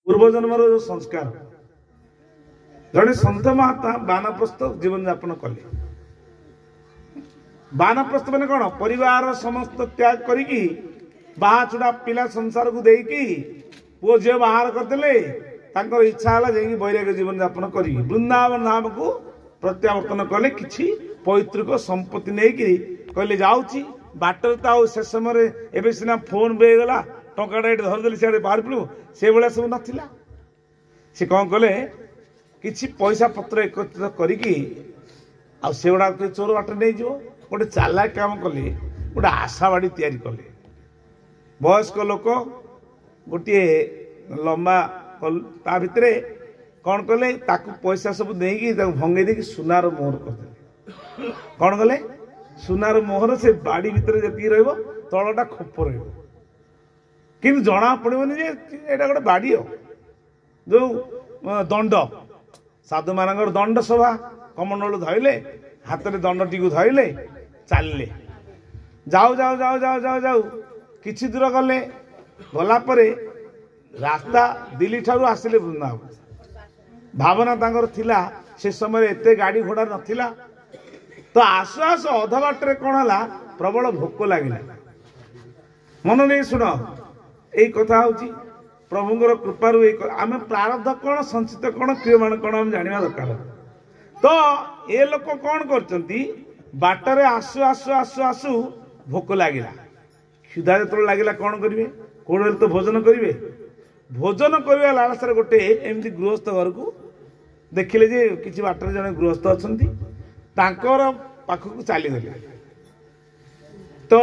पूर्वजन्मर जो संस्कार जड़े सन्त महात्मा बानप्रस्थ जीवन यापन कले। बानप्रस्थ मैंने कौन परिवार समस्त त्याग करी बाहाचुड़ा पिला संसार को देकी पुओ झील बाहर करदे इच्छा है जाकि वैराग्य जीवन यापन कर वृंदावन नाम को प्रत्यावर्तन कले किसी पैतृक संपत्ति नहीं कहले जाऊँगी बाटर तो से समय एवं सीना फोन बेगला टंकाटा ये धरदेली सियाड़े बाहर पड़ू से भाया सब नाला सी कौन कले किसी पैसा पत्र एकत्रित करी आगुड़ा चोर बाट नहीं गोटे चालाक काम कले गोटे आशावाड़ी तैयारी कले वयस्क लोक गोटे लंबा ता भितर कौन कले ताकू पैसा सब देकी भंगे दे सुनार मोहर करदे कौन कले सुनार मोहर से बाड़ी भितर जी रलटा खोप कि जना पड़ोनी एटा गोटे बाड़ी जो दंड साधु मान दंड सभा कमंडल धरले हाथ में दंड टी धरले चलले जाऊ जाऊ जाऊ जाऊ जाऊ जाऊ किछि दूर गले गला परे रास्ता दिल्ली ठारू आसिले वृंदावन भावना तांकर थिला से समय एते गाड़ी घोड़ा नथिला तो आसु आसु अध बाटे कौन है प्रबल भोक लगे मन नहीं शुण यही कथा हूँ प्रभुंर कृपार आम प्रारब्ध कौन संचित कौन क्रियमाण कौन आम जाना दरकार तो ये लोक कौन कर बाटरे आसु आसु आसु आसु भोक लगे क्षुधा जो लगे कौन करेंगे कौन तो भोजन करेंगे भोजन करने लालसा गोटे एमती गृहस्थ घर को देखिले जे किसी बाटर जड़े गृहस्थ अच्छा पाखक चलीगले तो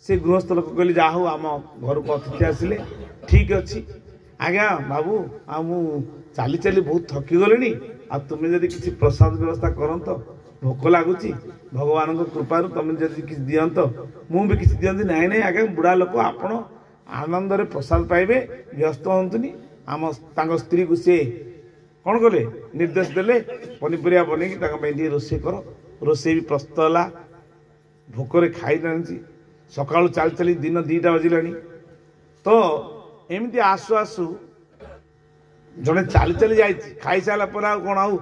से गृहस्थ लोक कहले जा हूँ आम घर को अतिथि आसिले ठीक अच्छी आज्ञा बाबू आ चली चली बहुत थकी गले आ तुम्हें जब किसी प्रसाद व्यवस्था करत भोक लगुच भगवान कृपार तुम जब किसी दिंत मुझे किसी दिखती ना ना आज्ञा बुढ़ा लोक आपण आनंद प्रसाद पाइबे व्यस्त हतुनि आम स्त्री को सी कौन कले निर्देश देले पनीपरिया बनई रोसे कर रोसे भी प्रस्तुत है भोकरे खाई ना सका चली चली दिन 2टा बजला तो एमती आसु आसु जड़े चली चली जा खाई सारा पर कौन आउ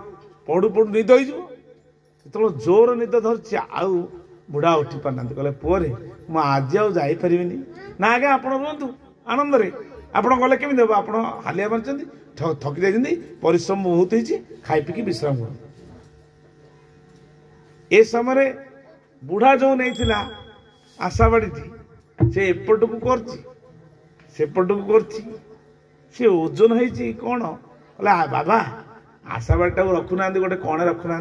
पढ़ू पढ़ू निद हो जोर निद धरची आउ बुढ़ा उठी पारना कहले पुअरे मुझे आईपारि ना आगे आप रुहतु आनंद आप गले केमी हम आप हालिया मानते थकी जाइए परिश्रम बहुत होती खाई पीकी विश्राम कर समय बुढ़ा जो नहीं आशावाड़ी थी से एपट को करपट को कर ओजन होती कौन कहला बाबा आशावाड़ी टाक रखुना गोटे कौन रखुना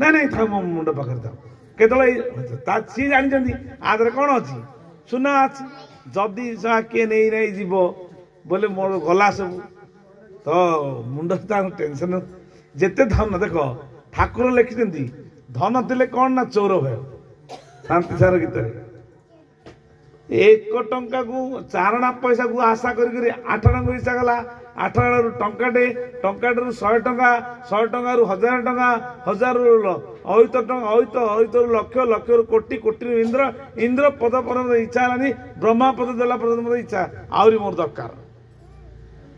ना नहीं था मो मुंड पाखे था केतले सी जानी आदर कौन अच्छी सुना अच्छी जदि किए नहीं नहीं जीव बोले मोर गला सब तो मुंड टेंशन जिते धन देख ठाकुर लिखिं धन थे कौन ना चोर भय शांति सार गीत 1 टंका को 4 पैसा को आशा कर 8 टंका इच्छा गला 8 टंकाटे 100 टंका 100 टंका 1000 टंका 1000 अहित टंका अहित लक्ष लक्ष कोटि कोटि इंद्र इंद्र पद पर्यंत इच्छा है ब्रह्मा पद देला पर्यंत मत इच्छा आहरी मोर दरकार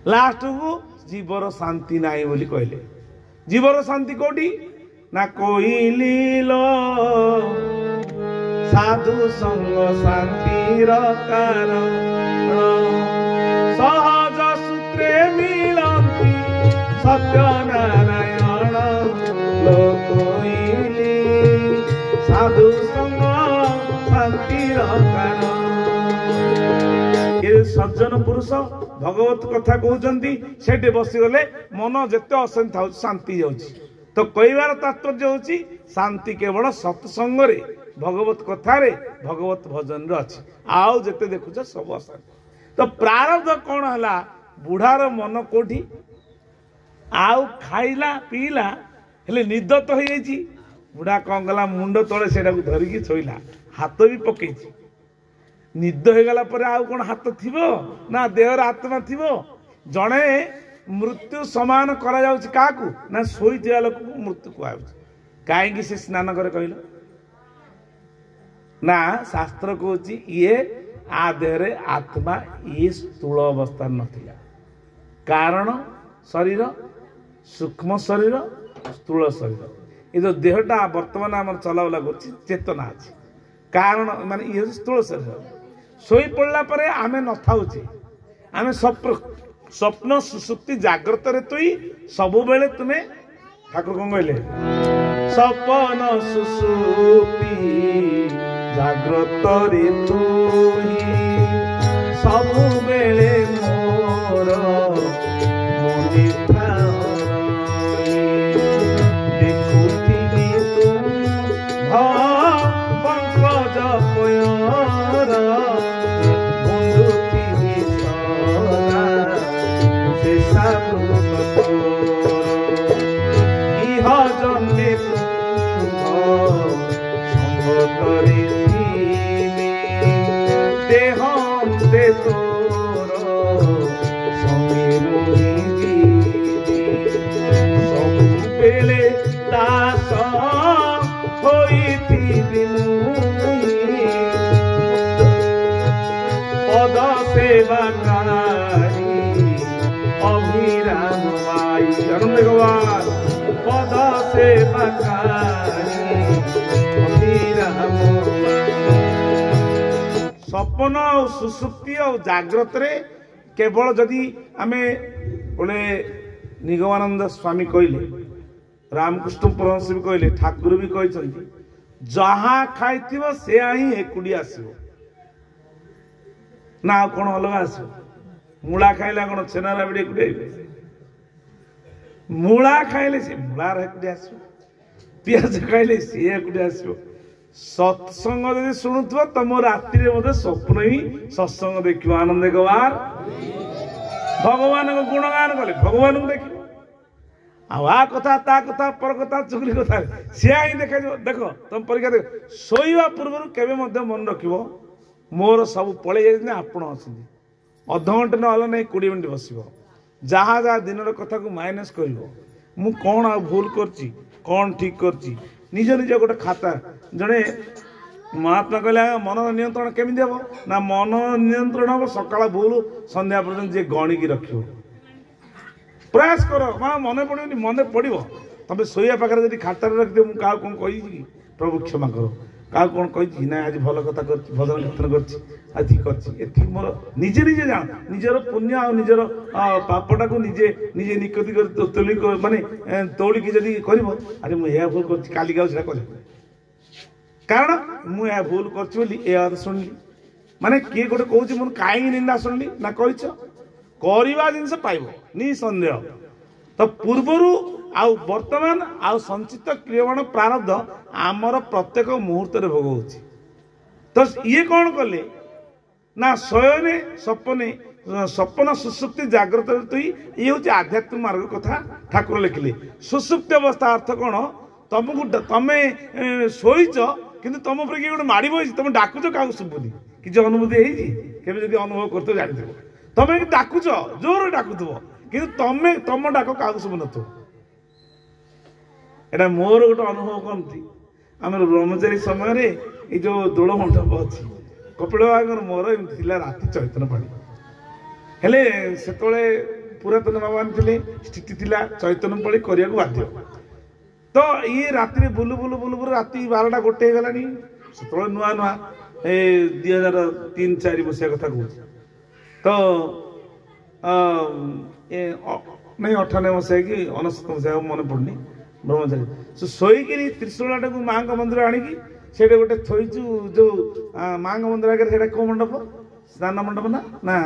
लास्ट को जीवर शांति ना बोली कहले जीवर शांति कोटी ना कोइली लो साधु संग शांतिर कारण सहज सूत्रे मिलती सत्यनारायण लोकोइली साधु संग शांतिर कारण ये सज्जन पुरुष भगवत कथा कहते से बसीगले मन जिते अशांति था शांति जाऊँगी तो कहबार तात्पर्य हूँ शांति केवल सत्संग भगवत कथारे भगवत भजन अच्छी आउ जिते देखुच सब अशांति तो प्रारब्ध कौन है बुढ़ार मन कोठी आउ खाइला पीला हेले निद तो हो बुढ़ा कौन कला मुंड तले से धरिकी शोला हाथ भी पकई निद हो गला पर आउ कौन हाथ थिबो ना देहर आत्मा थिबो जड़े मृत्यु समान करा जाउछि काकू ना सोई थिया लोक मृत्यु कहु कहीं से स्नान करे कहल ना शास्त्र कहूँ ये आ देहरे आत्मा ये स्थूल अवस्था नथिला कारण शरीर सूक्ष्म शरीर स्थूल शरीर ये जो देहटा बर्तमान आम चलाउला कर चेतना अच्छी कारण मान ये स्थूल शरीर शोई पड़ा पर आम न थाउचे आम स्वप्न सुसुप्ति जाग्रत तुई सबु बेले तुम्हें ठाकुर कौन कहले स्वप्न सुसुप्ति जाग्रत रे तुई सबु बेले मोर मने देखुथिबी तुम पंकज पयर बंधुथिबी सदा शेषा इह जन्मे संगतरे देहंते तोर संगे मोहि सब बेले दास होइथिबि पद सेवाकारी अभिराम आई अरुण भगवान पद सेवाकारी अभिराम स्वप्न और सुसुप्ति और जाग्रत रे केवल जदि आमे बोले निगमानंद स्वामी कहले रामकृष्ण परमहंस भी कहले ठाकुर भी कहते जहाँ खाई से ही एकुड़ी आसो ना कौन अलग आस मूला खाइला कौन छेना राबड़ी एकुड़ी मूला खाइले से मूलार एकुड़ी आस पियाज खाइले सी एकुड़ी आसो सत्संग जब शुणुव तुम राति स्वप्न ही सत्संग देख आनंद गवार भगवान को गुणगान कले भगवान को देख आ कथा ता कथा पर कथा चुगली कथा सी ही देखा देख तुम परीक्षा देख शोवा पूर्व केवे मन रख मोर सब पलि जाए आपण अच्छे अध घंटे ना नहीं 20 मिनट बस जहाँ जहाँ दिन कथा को माइनस कर मु कौन आ भूल करची कौन ठीक करची निज निज गोटे खाता जड़े महात्मा कहले मन नियंत्रण केमी हम ना मन नियंत्रण हम सकाल भूल संध्या पर्यटन जी गणिक रख प्रयास कर मन पड़े मन पड़ो तुम शोया पाखे जब खातार रखिदे मुझे क्या कौन कही प्रभु क्षमा कर क्या कौन कही ना आज भल कथा कर भजन कीर्तन कर मोर निजे निजे जान निजर पुण्य आ निजर पापटा को निजे निजे निकति कर माने तौलिकी जदि कर अरे मुझे भूल कर काली कर कारण मुझे भूल कर शुणिली माने किए गोटे कौच मुझे कहीं निंदा शुणिली ना करवा जिनस पाइब निसंदेह तो पूर्वर आउ वर्तमान आउ संचित क्रियमाण प्रारब्ध आमर प्रत्येक मुहूर्त भोग हो तो ये कौन कले ना शयने सपने सपन सुसुप्ति जाग्रत तुई ये हूँ आध्यात्मिक मार्ग कथा ठाकुर लिखिले सुसुप्ति अवस्था अर्थ कौन तुमको तमें शोच किंतु तुम उपर किए गोटे माड़ी बही तुम डाकुच क्या शुभुनी किसी अनुभूति होती अनुभव करते जानी तुम डाकुच जोर डाकुव कि तुम डाक क्या शुभु न एटा मोर गोटे अनुभव करती आम ब्रह्मचारी समय ये जो दोल मंडप अच्छी कपिल बाबा मोर एमती राति चैतन पाणी हेले से पुरातन बाबा थे स्थिति थिला चैतन पाणी करने को बाध्य तो ये राति बुलु बुलु बुलु बुलु राति 12टा गोटे गलानी से नुआ नुआ 2003-4 मसीहा कथा कहूँ तो नहीं 98 मसीहा कि 99 मसीहा मन पड़नी ब्रह्मचारी शोईकि त्रिशूलटा को माँ मंदिर आणिकी से गोटे थोचु जो माँ मंदिर आगे कौ मंडप स्नान मंडप ना ना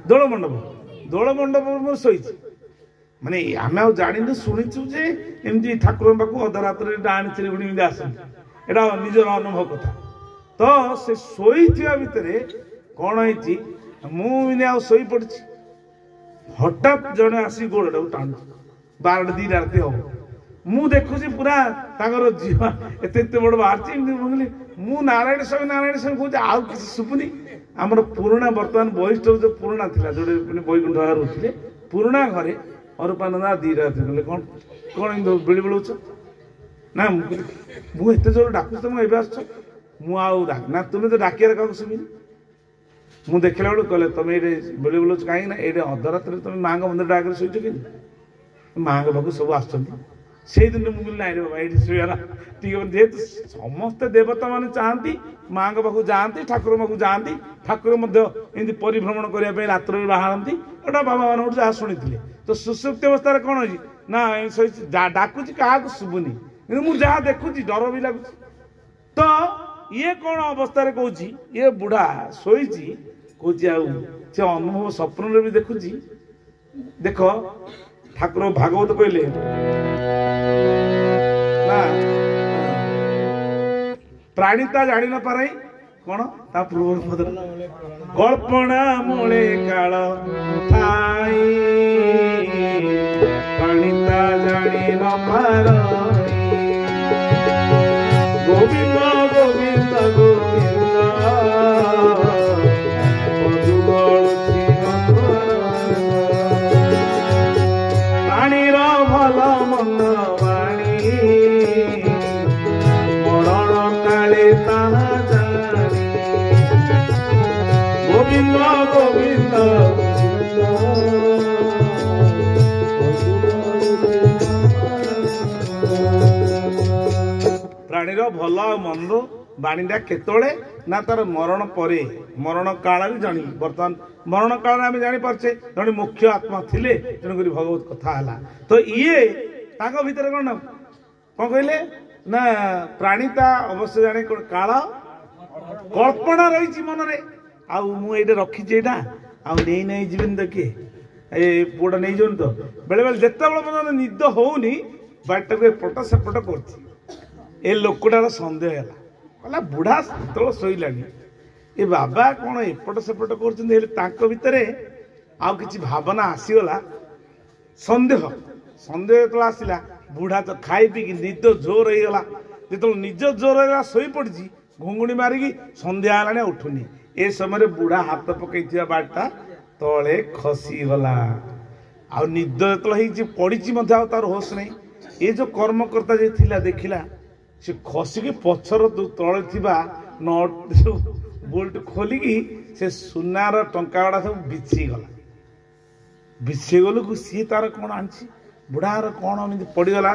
दोल मंडप शोई माने आम आ जानी शुणीचु जे एमती ठाकुर पाक अध रात डाणी चिड़िगुड़ी आस निजर अनुभव कथा तो से शोई भितर कौन है मुझे आ शोई पड़ी हठात जड़े आसी गोड़ा टाणु 12टा 2 राति हम मु देखुची पूरा ताकर जीव एते बड़ बाहर मु नारायण स्वामी कहूँ आउ किसी शुभुनी आमर पुराणा बर्तमान वरिष्ठ जो पुराणा था जो बैकुंठ रोते पुराणा घरे अरूपानंदा 2 राति कहले कौन कौन बिड़ी बिड़ौच ना मुझे जोर डाकुच तुम एवं आस ना तुम्हें तो डाकिया क्या शुभुनी ମୁଁ ଦେଖିଲା ବେଳକୁ କହିଲେ ତମେ ଏଇଠି ବୁଲି ବୁଲୁଛ କାହିଁକି ନା ଏଇଠି ଅଧରାତ୍ରରେ ତମେ ମାଙ୍କ ମନ୍ଦିର ଆଗରେ ଶୋଇଛ କେମିତି? ମାଙ୍କ ପାଖକୁ ସବୁ ଆସୁଛନ୍ତି। ସେଇଦିନ ମୁଁ କହିଲି ନାଇଁ ରେ ବାବା ଏଇଠି ଶୋଇବା ଟିକେ, ଯେହେତୁ ସମସ୍ତେ ଦେବତା ମାନେ ଚାହାନ୍ତି ମାଙ୍କ ପାଖକୁ ଯାଆନ୍ତି, ଠାକୁର ପାଖକୁ ଯାଆନ୍ତି, ଠାକୁର ମଧ୍ୟ ଏମିତି ପରିଭ୍ରମଣ କରିବା ପାଇଁ ରାତ୍ରରେ ବାହାରନ୍ତି, ଏଇଟା ବାବା ମାନଙ୍କଠୁ ଯାହା ଶୁଣିଥିଲେ। ତ ସୁଷୁପ୍ତି ଅବସ୍ଥାରେ କଣ ହେଇଛି ନା ଶୋଇଛି, ଡାକୁଛି କାହାକୁ ଶୁଭୁନି, କିନ୍ତୁ ମୁଁ ଯାହା ଦେଖୁଛି ଡର ବି ଲାଗୁଛି। ତ ଇଏ କଣ ଅବସ୍ଥାରେ କହୁଛି, ଇଏ ବୁଢା ଶୋଇଛି କହୁଛି, ଆଉ ସେ ଅନୁଭବ ସ୍ୱପ୍ନରେ ବି ଦେଖୁଛି। ଦେଖ ଠାକୁର ଭାଗବତ କହିଲେ ନା ପ୍ରାଣୀତା ଜାଣି ନ ପାରେ କଣ ତା ପୂର୍ବ କଳ୍ପନା ମୂଳେ କାଳ ଥାଇ ପ୍ରାଣୀତା ଜାଣି ନ ପାର ଗୋବିନ୍ଦ ଗୋବିନ୍ଦ ଗୋବିନ୍ଦ ପ୍ରାଣୀର ଭଲ ମନ୍ଦ ବାଣୀ ମରଣ କାଳେ ତାହା ଜାଣି ଗୋବିନ୍ଦ ଗୋବିନ୍ଦ ପ୍ରାଣୀର ଭଲ ଆଉ ମନ୍ଦ ବାଣୀଟା କେତେବେଳେ ନା ତାର ମରଣ ପରେ, ମରଣ କାଳରେ ଜାଣିବି। ବର୍ତ୍ତମାନ ମରଣ କାଳରେ ଆମେ ଜାଣିପାରୁଛେ ଜଣେ ମୁଖ୍ୟ ଆତ୍ମା ଥିଲେ, ତେଣୁକରି ଭଗବତ କଥା ହେଲା। ତ ଇଏ ତାଙ୍କ ଭିତରେ କଣ କହିଲେ ନା ପ୍ରାଣୀତା ଅବଶ୍ୟ ଜାଣେ କାଳ କଳ୍ପନା ରହିଛି ମନରେ, ଆଉ ମୁଁ ଏଇଟା ରଖିଛି ଏଇଟା ଆଉ ନେଇ ଯିବେନି ତ କିଏ, ଏ ପୁଅଟା ନେଇଯିବନି ତ। ବେଳେ ବେଳେ ଯେତେବେଳେ ପର୍ଯ୍ୟନ୍ତ ନିଦ ହଉନି ବାଟଟାକୁ ଏପଟ ସେପଟ କରୁଛି। ଏ ଲୋକଟାର ସନ୍ଦେହ ହେଲା, କହିଲା ବୁଢା ସେତେବେଳେ ଶୋଇଲାଣି, ଏ ବାବା କଣ ଏପଟ ସେପଟ କରୁଛନ୍ତି। ହେଲେ ତାଙ୍କ ଭିତରେ ଆଉ କିଛି ଭାବନା ଆସିଗଲା, ସନ୍ଦେହ ଯେତେବେଳେ ଆସିଲା, ବୁଢା ତ ଖାଇ ପିଇକି ନିଦ ଜୋର ହେଇଗଲା। ଯେତେବେଳେ ନିଜ ଜୋର ହେଇଗଲା ଶୋଇପଡିଛି, ଘୁଙ୍ଗୁଣି ମାରିକି ସନ୍ଧ୍ୟା ହେଲାଣି ଉଠୁନି। ଏ ସମୟରେ ବୁଢା ହାତ ପକେଇଥିବା ବାଟଟା ତଳେ ଖସିଗଲା। ଆଉ ନିଦ ଯେତେବେଳେ ହେଇଛି ପଡିଛି ମଧ୍ୟ ଆଉ ତାର ହୋସ ନାହିଁ। ଏ ଯୋଉ କର୍ମକର୍ତ୍ତା ଯେ ଥିଲା ଦେଖିଲା, ସେ ଖସିକି ପଛର ତଳେ ଥିବା ନଟ ବୋଲ୍ଟ ଖୋଲିକି ସେ ସୁନାର ଟଙ୍କା ଗୁଡା ସବୁ ବିଛିଗଲା। ବିଛିଗଲକୁ ସିଏ ତାର କଣ ଆଣିଛି, ବୁଢାର କଣ ଏମିତି ପଡିଗଲା,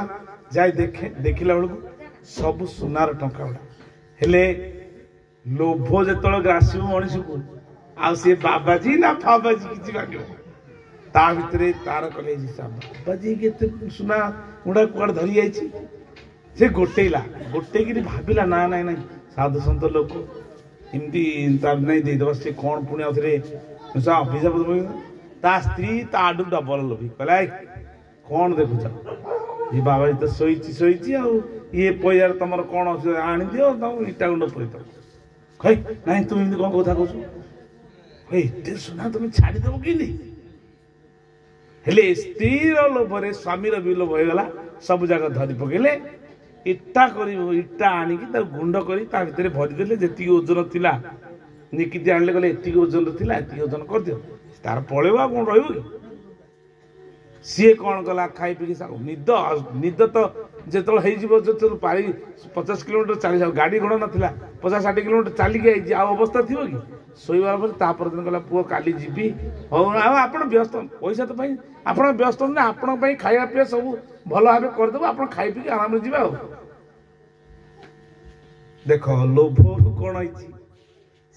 ଯାଇ ଦେଖିଲା ବେଳକୁ ସବୁ ସୁନାର ଟଙ୍କା ଗୁଡା। ହେଲେ ଲୋଭ ଯେତେବେଳେ ଗ୍ରାସିବ ମଣିଷକୁ, ଆଉ ସିଏ ବାବାଜୀ ନା ଫାବାଜୀ କିଛି ମାଗିବ। ତା ଭିତରେ ତାର କଲେ ବାବାଜୀ କେତେ ସୁନା ଗୁଡା କୁଆଡେ ଧରି ଯାଇଛି। ସେ ଗୋଟେଇକିରି ଭାବିଲା ନା ନାଇଁ ନାଇଁ ସାଧୁ ସନ୍ତ ଲୋକ ଏମିତି ତାର ନାଇଁ ଦେଇଦବା, ସେ କଣ ପୁଣି ଆଉଥରେ ଅଭିଶାପ। ତା ସ୍ତ୍ରୀ ତା ଆଡୁ ଡବଲ ଲୋଭି, କହିଲା କଣ ଦେଖୁଛ, ଏ ବାବାଜୀ ତ ଶୋଇଛି ଆଉ ଇଏ ପଇସାରେ ତମର କଣ ଆଣିଦିଅ, ତମ ଇଟା ଗୁଣ୍ଡ ପଇଦବ। ନାଇଁ ତୁ ଏମିତି କଣ କଥା କହୁଛୁ, ଏତେ ସୁନା ତମେ ଛାଡିଦବ କେମିତି? ହେଲେ ସ୍ତ୍ରୀର ଲୋଭରେ ସ୍ୱାମୀର ବି ଲୋଭ ହେଇଗଲା, ସବୁ ଯାକ ଧରି ପକେଇଲେ। ଇଟା ଆଣିକି ତାକୁ ଗୁଣ୍ଡ କରି ତା ଭିତରେ ଭରିଦେଲେ। ଯେତିକି ଓଜନ ଥିଲା ନିକିତି ଆଣିଲେ, କହିଲେ ଏତିକି ଓଜନ ଥିଲା, ଏତିକି ଓଜନ କରିଦିଅ, ତାର ପଳେଇବ ଆଉ କଣ ରହିବ କି। ସିଏ କଣ କଲା, ଖାଇ ପିଇକି ନିଦ ତ ଯେତେବେଳେ ହେଇଯିବ, ଯେତେବେଳେ ପାରି 50 କିଲୋମିଟର ଚାଲି ଯାଉ, ଗାଡି ଘୋଡ଼ା ନଥିଲା, 50-60 କିଲୋମିଟର ଚାଲିକି ହେଇଛି, ଆଉ ଅବସ୍ଥା ଥିବ କି? ଶୋଇବା ପରେ ତା ପରଦିନ କହିଲା, ପୁଅ କାଲି ଯିବି। ହଉ ଆଉ ଆପଣ ବ୍ୟସ୍ତ, ପଇସା ତ ପାଇଁ ଆପଣ ବ୍ୟସ୍ତ ନା, ଆପଣଙ୍କ ପାଇଁ ଖାଇବା ପିଇବା ସବୁ ଭଲ ଭାବେ କରିଦେବୁ, ଆପଣ ଖାଇ ପିଇକି ଆରାମରେ ଯିବେ। ଆଉ ଦେଖ ଲୋଭ କଣ ହେଇଛି,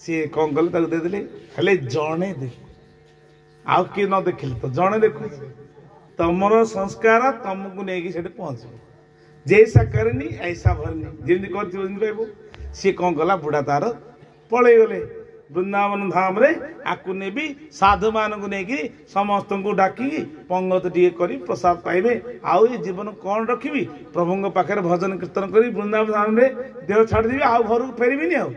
ସିଏ କଣ କଲେ, ତାକୁ ଦେଇଦେଲେ। ହେଲେ ଜଣେ ଦେଖ, ଆଉ କିଏ ନ ଦେଖିଲେ ତ ଜଣେ ଦେଖୁଛି। ତମର ସଂସ୍କାର ତମକୁ ନେଇକି ସେଠି ପହଞ୍ଚିବ। ଜैସା କରିନି ऐसा ଭରନି, ଯେମିତି କରିଥିବ ଯେମିତି ପାଇବ। ସିଏ କଣ କଲା, ବୁଢା ତାର ପଳେଇ ଗଲେ ବୃନ୍ଦାବନ ଧାମରେ। ଆକୁ ନେବି ସାଧୁ ମାନଙ୍କୁ ନେଇକି ସମସ୍ତଙ୍କୁ ଡାକିକି ପଙ୍ଗତ ଟିକେ କରି ପ୍ରସାଦ ପାଇବେ। ଆଉ ଏ ଜୀବନ କଣ ରଖିବି, ପ୍ରଭୁଙ୍କ ପାଖରେ ଭଜନ କୀର୍ତ୍ତନ କରି ବୃନ୍ଦାବନ ଧାମରେ ଦେହ ଛାଡ଼ିଦେବି, ଆଉ ଘରକୁ ଫେରିବିନି। ଆଉ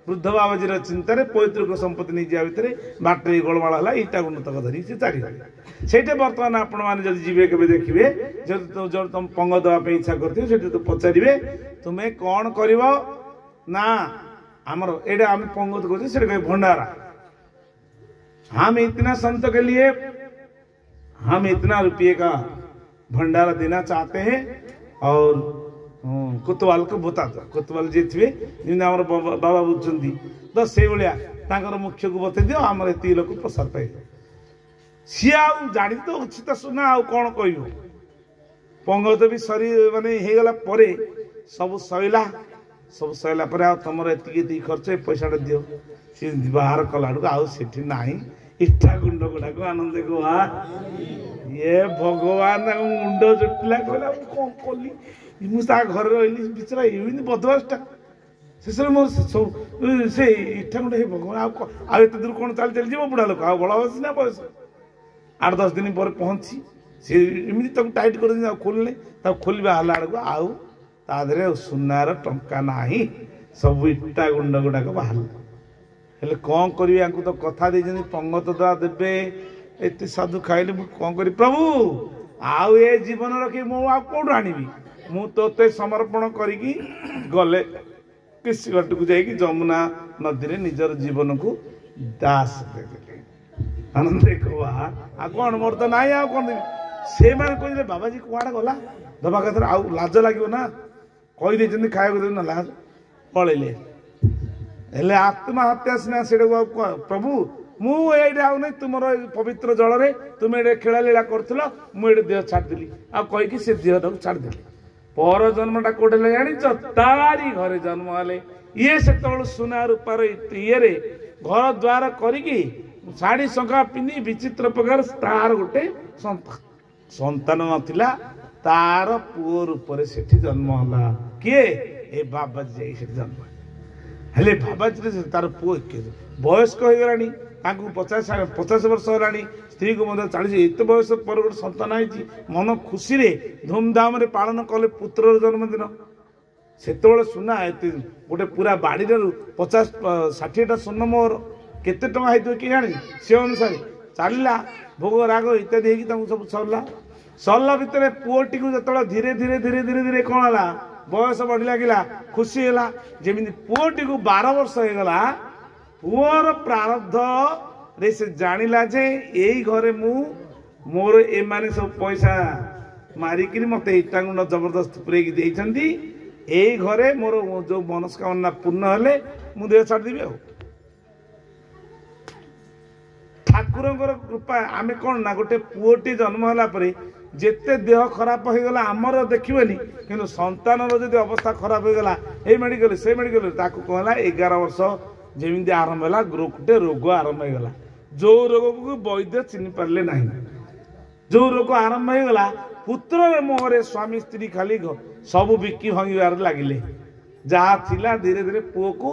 ବୃଦ୍ଧ ବାବାଜୀର ଚିନ୍ତାରେ ପୈତୃକ ସମ୍ପତ୍ତି ନେଇଯିବା ଭିତରେ ବାଟରେ ଗୋଳମାଳ ହେଲା, ଇଟା ଗୁଣ୍ଡତକ ଧରି ସେ ଚାଲିଗଲେ। ସେଇଠି ବର୍ତ୍ତମାନ ଆପଣ ମାନେ ଯଦି ଯିବେ କେବେ ଦେଖିବେ, ଯଦି ତମ ପଙ୍ଗ ଦେବା ପାଇଁ ଇଚ୍ଛା କରିଥିବେ, ସେଠି ତ ପଚାରିବେ ତୁମେ କଣ କରିବ ନା ଆମର ଏଇଟା ଆମେ ପଙ୍ଗତ କରୁଛୁ, ସେଟା କହିବେ ଭଣ୍ଡାରା। हम इतना संत के लिए हम इतना रुपये का भंडारा देना चाहते हैं। और कोतवाल को बताता, कोतवाल जी थे बाबा बुझुंदी तो से भाया ତାଙ୍କର ମୁଖ୍ୟକୁ ବତେଇ ଦିଅ ଆମର ଏତିକି ଲୋକ ପ୍ରସାଦ ପାଇବେ। ସିଏ ଆଉ ଜାଣି ତ ଅଛି ତ ସୁନା ଆଉ କଣ କହିବ। ପଙ୍ଗତ ବି ସରି ମାନେ ହେଇଗଲା ପରେ ସବୁ ସଇଲା ପରେ ଆଉ ତମର ଏତିକି ଖର୍ଚ୍ଚ ଏ ପଇସାଟା ଦିଅ। ସିଏ ବାହାର କଲା ବେଳକୁ ଆଉ ସେଠି ନାହିଁ। ଇଟା ଗୁଣ୍ଡ ଗୁଡାକୁ ଆନନ୍ଦ କୁହା ଇଏ ଭଗବାନ ତାଙ୍କ ମୁଣ୍ଡ ଜୁଟିଲା କହିଲା ମୁଁ କଣ କଲି। ମୁଁ ତା ଘରେ ରହିଲି ବିଚରା ଏମିତି ବଦମାସଟା। ଶେଷରେ ମୋର ସେ ଇଟା ଗୁଣ୍ଡ ହେଇ ଭଗବାନ ଆଉ ଏତେ ଦୂର କଣ ଚାଲି ଚାଲିଯିବ ବୁଢା ଲୋକ ଆଉ ବଳ ଅଛି ନା ବୟସ। 8-10 ଦିନ ପରେ ପହଞ୍ଚି ସେ ଏମିତି ତାକୁ ଟାଇଟ୍ କରିଦେଇ ଆଉ ଖୋଲିଲେ ତାକୁ ଖୋଲିବା ହେଲା ବେଳକୁ ଆଉ ତା ଦେହରେ ସୁନାର ଟଙ୍କା ନାହିଁ। ସବୁ ଇଟା ଗୁଣ୍ଡ ଗୁଡାକ ବାହାରିଲା। ହେଲେ କଣ କରିବି ୟାଙ୍କୁ ତ କଥା ଦେଇଛନ୍ତି ପଙ୍ଗତ ଦ୍ୱାରା ଦେବେ। ଏତେ ସାଧୁ ଖାଇଲେ ମୁଁ କଣ କରିବି ପ୍ରଭୁ ଆଉ ଏ ଜୀବନ ରଖି ମୁଁ ଆଉ କୋଉଠୁ ଆଣିବି। ମୁଁ ତୋତେ ସମର୍ପଣ କରିକି ଗଲେ କିସ୍ତିଘାଟକୁ ଯାଇକି ଯମୁନା ନଦୀରେ ନିଜର ଜୀବନକୁ ଦାସ ଦେଇଦେଲି। ଆନନ୍ଦ କୁହା ଆଉ କଣ ମୋର ତ ନାହିଁ ଆଉ କଣ ଦେବି। ସେମାନେ କହିଲେ ବାବାଜୀ କୁଆଡେ ଗଲା ଦବା କଥାରେ ଆଉ ଲାଜ ଲାଗିବ ନା। କହିଦେଇଛନ୍ତି ଖାଇବାକୁ ଦେବି ନା ଲାଜ ପଳେଇଲେ। ହେଲେ ଆତ୍ମହତ୍ୟା ସିନା ସେଟାକୁ ଆଉ ପ୍ରଭୁ ମୁଁ ଏଇଟା ଆଉ ନାହିଁ ତୁମର ପବିତ୍ର ଜଳରେ ତୁମେ ଏଇଟା ଖେଳା ଲୀଳା କରୁଥିଲ ମୁଁ ଏଇଠି ଦେହ ଛାଡ଼ିଦେଲି ଆଉ କହିକି ସେ ଦେହଟାକୁ ଛାଡ଼ିଦେଲି। ପର ଜନ୍ମଟା କୋଉଠି ହେଲେ ଜାଣିଛ ତାରି ଘରେ ଜନ୍ମ ହେଲେ। ଇଏ ସେତେବେଳେ ସୁନା ରୂପାର ଇଏରେ ଘର ଦ୍ୱାର କରିକି ଶାଢୀ ଶଙ୍ଖା ପିନ୍ଧି ବିଚିତ୍ର ପ୍ରକାର ତାର ଗୋଟେ ସନ୍ତାନ ନଥିଲା। ତାର ପୁଅ ରୂପରେ ସେଠି ଜନ୍ମ ହେଲା। କିଏ ଏ ବାବାଜୀ ଯାଇ ସେଠି ଜନ୍ମ ହେଲେ ବାବାଜୀରେ ତାର ପୁଅ ବୟସ୍କ ହେଇଗଲାଣି। ତାଙ୍କୁ 50 ବର୍ଷ ହେଲାଣି। ସ୍ତ୍ରୀକୁ ମଧ୍ୟ 40। ଏତେ ବୟସ ପରେ ଗୋଟେ ସନ୍ତାନ ହେଇଛି। ମନ ଖୁସିରେ ଧୁମଧାମରେ ପାଳନ କଲେ ପୁତ୍ରର ଜନ୍ମଦିନ। ସେତେବେଳେ ସୁନା ଏତେ ଗୋଟେ ପୁରା ବାଡ଼ିରେ 50-60ଟା ସ୍ୱର୍ଣ୍ଣ ମୋହର କେତେ ଟଙ୍କା ହେଇଥିବ କି ଜାଣି। ସେ ଅନୁସାରେ ଚାଲିଲା ଭୋଗ ରାଗ ଇତ୍ୟାଦି ହେଇକି ତାଙ୍କୁ ସବୁ ସରିଲା ଭିତରେ ପୁଅଟିକୁ ଯେତେବେଳେ ଧୀରେ ଧୀରେ କଣ ହେଲା ବୟସ ବଢି ଲାଗିଲା ଖୁସି ହେଲା। ଯେମିତି ପୁଅଟିକୁ 12 ବର୍ଷ ହେଇଗଲା ପୁଅର ପ୍ରାରବ୍ଧ ରେ ସେ ଜାଣିଲା ଯେ ଏଇ ଘରେ ମୋର ଏମାନେ ସବୁ ପଇସା ମାରିକିରି ମତେ ଇଟା ଗୁଣ୍ଡ ଜବରଦସ୍ତ ପୁରେଇକି ଦେଇଛନ୍ତି। ଏଇ ଘରେ ମୋର ଯୋଉ ମନସ୍କାମନା ପୂର୍ଣ୍ଣ ହେଲେ ମୁଁ ଦେହ ଛାଡ଼ିଦେବି। ଆଉ ଠାକୁରଙ୍କର କୃପା ଆମେ କଣ ନା ଗୋଟେ ପୁଅଟି ଜନ୍ମ ହେଲା ପରେ ଯେତେ ଦେହ ଖରାପ ହେଇଗଲା ଆମର ଦେଖିବେନି କିନ୍ତୁ ସନ୍ତାନର ଯଦି ଅବସ୍ଥା ଖରାପ ହେଇଗଲା ଏଇ ମେଡିକାଲ ସେ ମେଡିକାଲ ତାକୁ କଣ ହେଲା 11 ବର୍ଷ ଯେମିତି ଆରମ୍ଭ ହେଲା ଗୋଟେ ରୋଗ ଆରମ୍ଭ ହେଇଗଲା। ଯୋଉ ରୋଗକୁ ବୈଦ୍ୟ ଚିହ୍ନି ପାରିଲେ ନାହିଁ। ଯୋଉ ରୋଗ ଆରମ୍ଭ ହେଇଗଲା ପୁତ୍ରର ମୁହଁରେ ସ୍ୱାମୀ ସ୍ତ୍ରୀ ଖାଲି ସବୁ ବିକି ଭାଙ୍ଗିବାରେ ଲାଗିଲେ। ଯାହା ଥିଲା ଧୀରେ ଧୀରେ ପୁଅକୁ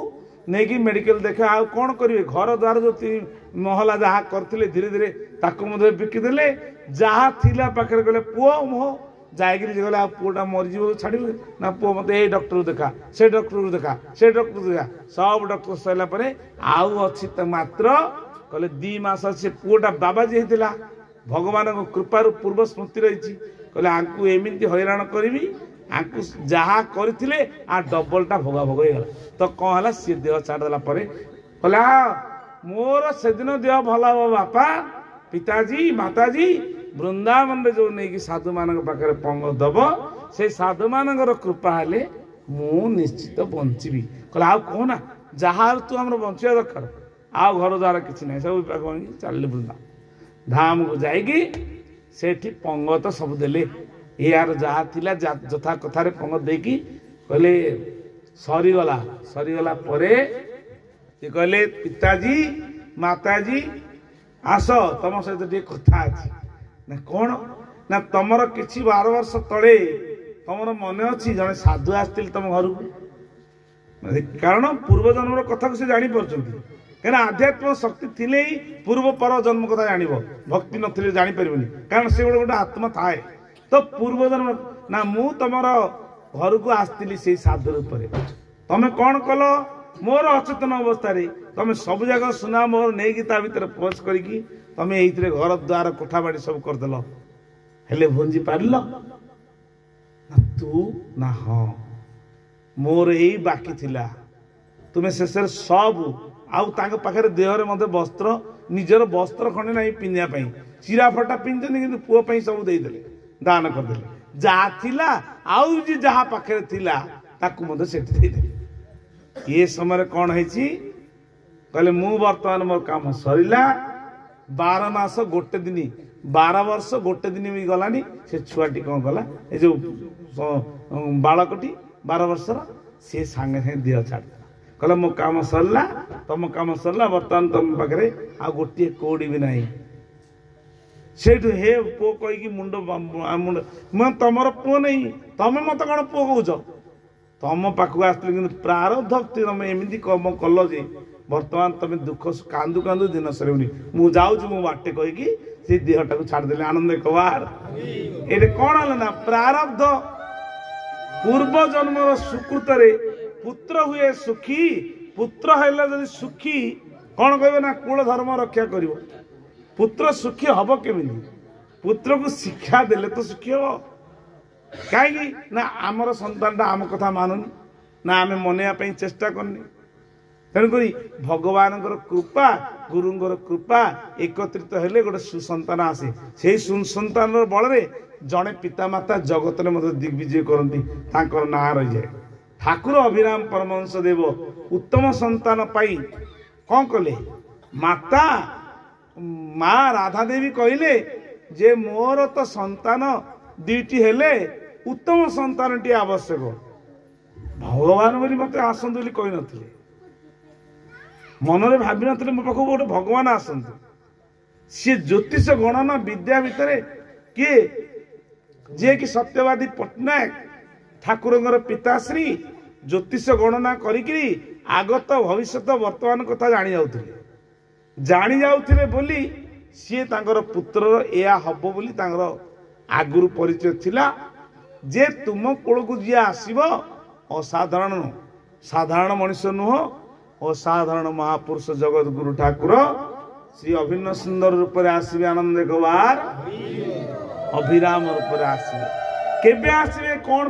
ନେଇକି ମେଡିକାଲ ଦେଖା ଆଉ କଣ କରିବେ। ଘର ଦ୍ୱାର ଯୋଉ ମହଲା ଯାହା କରିଥିଲେ ଧୀରେ ଧୀରେ ତାକୁ ମଧ୍ୟ ବିକିଦେଲେ। ଯାହା ଥିଲା ପାଖରେ କହିଲେ ପୁଅ ମୋହ ଯାଇକିରି ଗଲେ ଆଉ ପୁଅଟା ମରିଯିବ ଛାଡ଼ିବେ ନା ପୁଅ ମତେ ଏଇ ଡକ୍ଟରକୁ ଦେଖା ସେ ଡକ୍ଟରକୁ ଦେଖା ସେ ଡକ୍ଟରକୁ ଦେଖା। ସବୁ ଡକ୍ଟର ସରିଲା ପରେ ଆଉ ଅଛି ମାତ୍ର କହିଲେ 2 ମାସ ସେ ପୁଅଟା ବାବାଜୀ ହେଇଥିଲା। ଭଗବାନଙ୍କ କୃପାରୁ ପୂର୍ବ ସ୍ମୃତି ରହିଛି। କହିଲେ ଆଙ୍କୁ ଏମିତି ହଇରାଣ କରିବି ଆଙ୍କୁ ଯାହା କରିଥିଲେ ଡବଲଟା ଭୋଗ ହେଇଗଲା। ତ କଣ ହେଲା ସିଏ ଦେହ ଛାଡ଼ିଦେଲା ପରେ କହିଲା ମୋର ସେଦିନ ଦେହ ଭଲ ହବ ବାପା ପିତାଜୀ ମାତାଜୀ ବୃନ୍ଦାବନରେ ଯୋଉ ନେଇକି ସାଧୁ ମାନଙ୍କ ପାଖରେ ପଙ୍ଗ ଦବ ସେଇ ସାଧୁ ମାନଙ୍କର କୃପା ହେଲେ ମୁଁ ନିଶ୍ଚିତ ବଞ୍ଚିବି। କହିଲା ଆଉ କହନା ଯାହା ତୁ ଆମର ବଞ୍ଚିବା ଦରକାର ଆଉ ଘର ଦ୍ୱାର କିଛି ନାହିଁ। ସବୁ ଚାଲିଲେ ବୃନ୍ଦାବନ ଧାମକୁ ଯାଇକି ସେଠି ପଙ୍ଗତ ସବୁ ଦେଲେ। ଏହାର ଯାହା ଥିଲା ଯଥା କଥାରେ ପଙ୍ଗ ଦେଇକି କହିଲେ ସରିଗଲା ପରେ ସେ କହିଲେ ପିତାଜୀ ମାତାଜୀ ଆସ ତମ ସହିତ ଟିକେ କଥା ଅଛି। ନା କଣ ନା ତମର କିଛି 12 ବର୍ଷ ତଳେ ତମର ମନେ ଅଛି ଜଣେ ସାଧୁ ଆସିଥିଲେ ତମ ଘରକୁ। କାରଣ ପୂର୍ବ ଜନ୍ମର କଥାକୁ ସେ ଜାଣିପାରୁଛନ୍ତି। କାହିଁକିନା ଆଧ୍ୟାତ୍ମିକ ଶକ୍ତି ଥିଲେ ହିଁ ପୂର୍ବ ପର ଜନ୍ମ କଥା ଜାଣିବ। ଭକ୍ତି ନଥିଲେ ଜାଣିପାରିବନି। କାରଣ ସେ ଗୋଟେ ଆତ୍ମା ଥାଏ। ତ ପୂର୍ବ ଜନ୍ମ ନା ମୁଁ ତମର ଘରକୁ ଆସିଥିଲି ସେଇ ସାଧୁ ରୂପରେ। ତମେ କଣ କଲ ମୋର ଅଚେତନ ଅବସ୍ଥାରେ ତମେ ସବୁ ଜାଗ ସୁନା ମୋହର ନେଇକି ତା ଭିତରେ ପୋଷ କରିକି ତମେ ଏଇଥିରେ ଘର ଦ୍ୱାର କୋଠା ବାଡି ସବୁ କରିଦେଲ। ହେଲେ ଭୁଞ୍ଜି ପାରିଲ ନା ତୁ ନା ହଁ ମୋର ଏଇ ବାକି ଥିଲା। ତୁମେ ଶେଷରେ ସବୁ ଆଉ ତାଙ୍କ ପାଖରେ ଦେହରେ ମଧ୍ୟ ବସ୍ତ୍ର ନିଜର ବସ୍ତ୍ର ଖଣ୍ଡେ ନାହିଁ ପିନ୍ଧିବା ପାଇଁ। ଚିରା ଫଟା ପିନ୍ଧିଛନ୍ତି କିନ୍ତୁ ପୁଅ ପାଇଁ ସବୁ ଦେଇଦେଲେ ଦାନ କରିଦେଲେ। ଯାହା ଥିଲା ଆଉ ଯାହା ପାଖରେ ଥିଲା ତାକୁ ମଧ୍ୟ ସେଠି ଦେଇଦେଲେ। ଏ ସମୟରେ କଣ ହେଇଛି कहले मु वर्तमान मोर काम सरिला 12 मास गोटे दिन 12 वर्ष गोटे दिन भी गलानी से छुआटी कौन कला ए जो बालकटी 12 वर्षर सी सांगे सांगे देह छाड़ कहला मो काम सरला तुम काम सरला बर्तमान तुम पाखे आ गोटे कौड़ी भी नहीं सेठू हे पुओ कहीकि मुंड मुंड मैं तुमर पुओ नहीं तमें मत कौन पुओ कौच तुम पाखक आसती कि प्रारब्ध तुम एमती कम कल जे बर्तमान तुम दुख कांदू कांदू दिन सरुनी मु जाऊँ मु बाटे कहीकि से देहटा को छाड़देले आनंद कबार ये कौन है ना प्रारब्ध पूर्व जन्मर सुकृत पुत्र हुए सुखी पुत्र है सुखी कौन कह ना कुल धर्म रक्षा कर पुत्र सुखी हम केमी पुत्र को शिक्षा देले तो सुखी हम कहीं ना आमर संतान आम कथा मानुनी ना आम मनवाई चेष्टा करनी तेणुक भगवान कृपा गुरुंर कृपा एकत्रित हेले गोटे सुसंतान आसे से सुसंतान बल जड़े पितामाता जगत में मतलब दिग्विजय करती ना रही जाए ठाकुर अभिराम परमहंस देव उत्तम संतान पाई कौन कले माता माँ राधा देवी कहले जे मोर तो संतान दुईटी हेले उत्तम संतान टी आवश्यक भगवान बोली मत आसतु कही नथिले मनरे भावी नथिले मो पाखु गोटे भगवान आसतु सी ज्योतिष गणना विद्या भितर किए जे कि सत्यवादी पट्टनायक ठाकुर पिताश्री ज्योतिष गणना करी आगत भविष्य वर्तमान कथा जानी जाउथिले बोली सी तांकर पुत्र या हब बोली तांकर आगुरु परिचय थिला जे तुम कोल को जी आसीबो असाधारण साधारण मनुष्य नुह असाधारण महापुरुष जगत गुरु ठाकुर श्री अभिन्न सुंदर रूप में आसबे आनंद कबार अभिराम रूप में आसबे केबे आसबे कौन